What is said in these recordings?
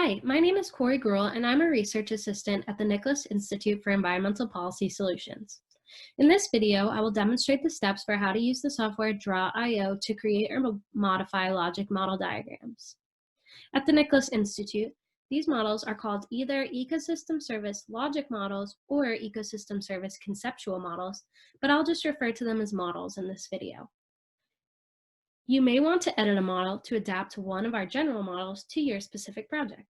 Hi, my name is Corey Gruhl, and I'm a research assistant at the Nicholas Institute for Environmental Policy Solutions. In this video, I will demonstrate the steps for how to use the software Draw.io to create or modify logic model diagrams. At the Nicholas Institute, these models are called either ecosystem service logic models or ecosystem service conceptual models, but I'll just refer to them as models in this video. You may want to edit a model to adapt to one of our general models to your specific project.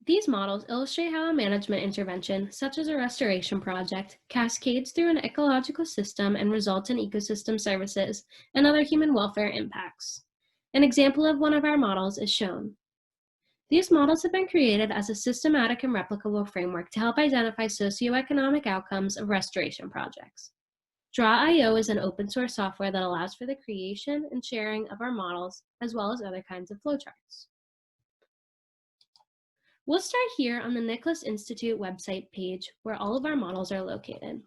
These models illustrate how a management intervention, such as a restoration project, cascades through an ecological system and results in ecosystem services and other human welfare impacts. An example of one of our models is shown. These models have been created as a systematic and replicable framework to help identify socioeconomic outcomes of restoration projects. Draw.io is an open source software that allows for the creation and sharing of our models, as well as other kinds of flowcharts. We'll start here on the Nicholas Institute website page where all of our models are located.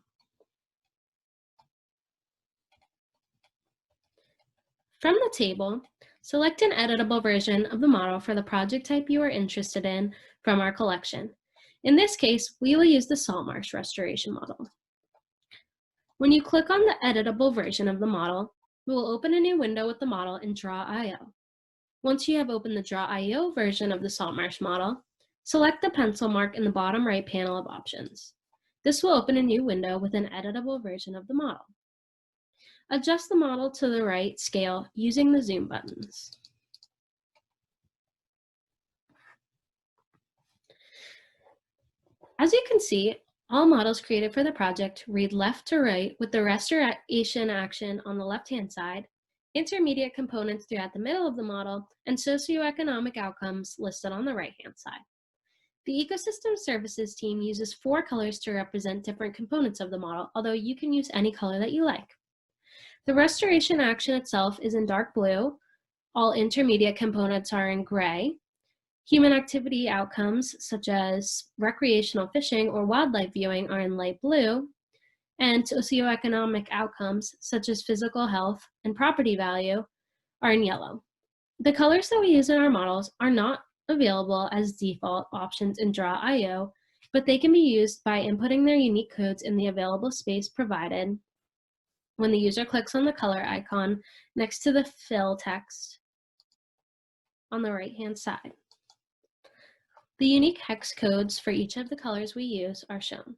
From the table, select an editable version of the model for the project type you are interested in from our collection. In this case, we will use the salt marsh restoration model. When you click on the editable version of the model, we will open a new window with the model in Draw.io. Once you have opened the Draw.io version of the salt marsh model, select the pencil mark in the bottom right panel of options. This will open a new window with an editable version of the model. Adjust the model to the right scale using the zoom buttons. As you can see, all models created for the project read left to right with the restoration action on the left-hand side, intermediate components throughout the middle of the model, and socioeconomic outcomes listed on the right-hand side. The Ecosystem Services team uses 4 colors to represent different components of the model, although you can use any color that you like. The restoration action itself is in dark blue. All intermediate components are in gray. Human activity outcomes, such as recreational fishing or wildlife viewing, are in light blue. And socioeconomic outcomes, such as physical health and property value, are in yellow. The colors that we use in our models are not available as default options in Draw.io, but they can be used by inputting their unique codes in the available space provided when the user clicks on the color icon next to the fill text on the right-hand side. The unique hex codes for each of the colors we use are shown.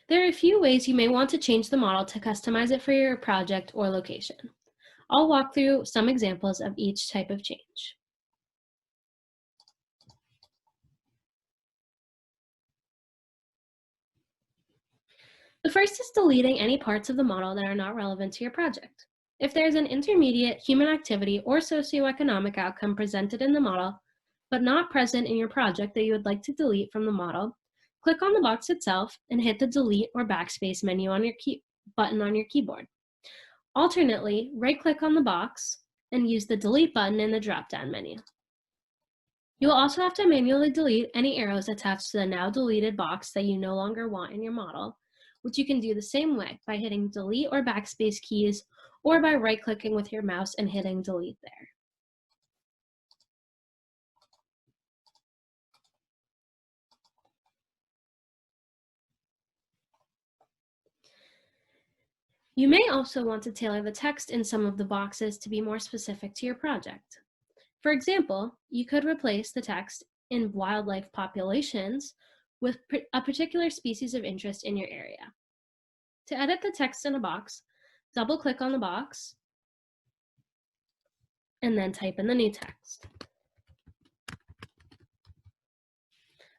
There are a few ways you may want to change the model to customize it for your project or location. I'll walk through some examples of each type of change. The first is deleting any parts of the model that are not relevant to your project. If there's an intermediate human activity or socioeconomic outcome presented in the model, but not present in your project that you would like to delete from the model, click on the box itself and hit the delete or backspace menu on your button on your keyboard. Alternately, right-click on the box and use the delete button in the drop-down menu. You will also have to manually delete any arrows attached to the now deleted box that you no longer want in your model, which you can do the same way by hitting delete or backspace keys or by right-clicking with your mouse and hitting delete there. You may also want to tailor the text in some of the boxes to be more specific to your project. For example, you could replace the text in wildlife populations with a particular species of interest in your area. To edit the text in a box, double-click on the box and then type in the new text.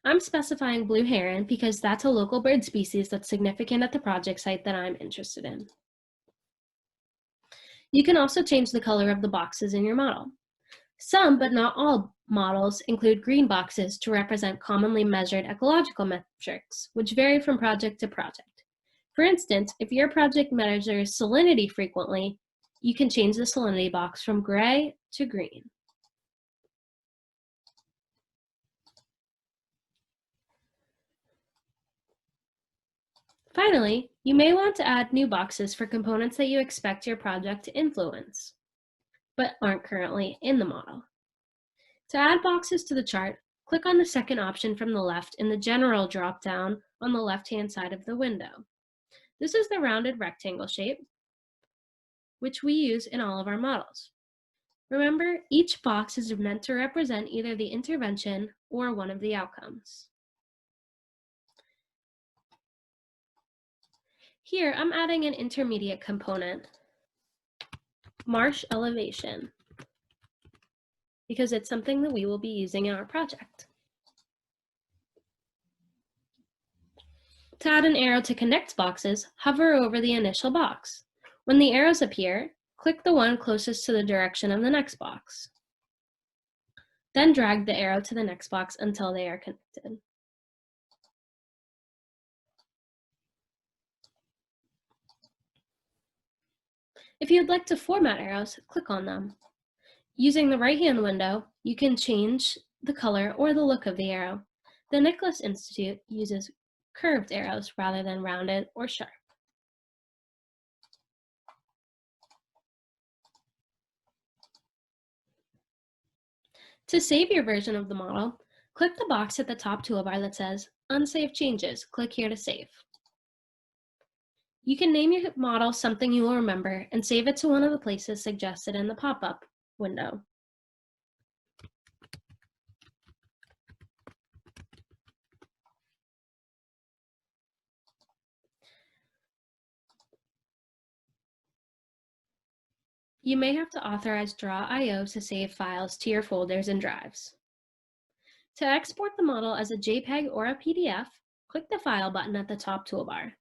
I'm specifying blue heron because that's a local bird species that's significant at the project site that I'm interested in. You can also change the color of the boxes in your model. Some, but not all, models include green boxes to represent commonly measured ecological metrics, which vary from project to project. For instance, if your project measures salinity frequently, you can change the salinity box from gray to green. Finally, you may want to add new boxes for components that you expect your project to influence, but aren't currently in the model. To add boxes to the chart, click on the second option from the left in the General drop-down on the left-hand side of the window. This is the rounded rectangle shape, which we use in all of our models. Remember, each box is meant to represent either the intervention or one of the outcomes. Here, I'm adding an intermediate component, marsh elevation, because it's something that we will be using in our project. To add an arrow to connect boxes, hover over the initial box. When the arrows appear, click the one closest to the direction of the next box. Then drag the arrow to the next box until they are connected. If you'd like to format arrows, click on them. Using the right-hand window, you can change the color or the look of the arrow. The Nicholas Institute uses curved arrows rather than rounded or sharp. To save your version of the model, click the box at the top toolbar that says Unsaved Changes. Click here to save. You can name your model something you will remember and save it to one of the places suggested in the pop-up window. You may have to authorize Draw.io to save files to your folders and drives. To export the model as a JPEG or a PDF, click the File button at the top toolbar.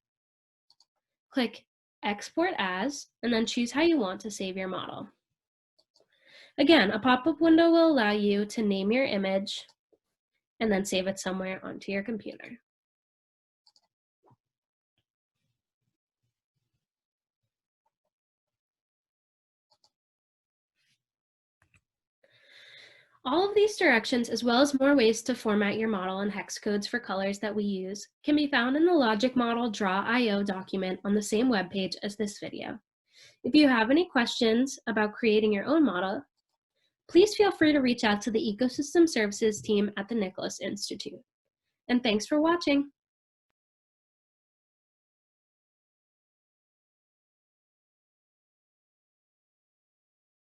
Click Export As, and then choose how you want to save your model. Again, a pop-up window will allow you to name your image and then save it somewhere onto your computer. All of these directions, as well as more ways to format your model and hex codes for colors that we use, can be found in the Logic Model Draw.io document on the same webpage as this video. If you have any questions about creating your own model, please feel free to reach out to the Ecosystem Services team at the Nicholas Institute. And thanks for watching.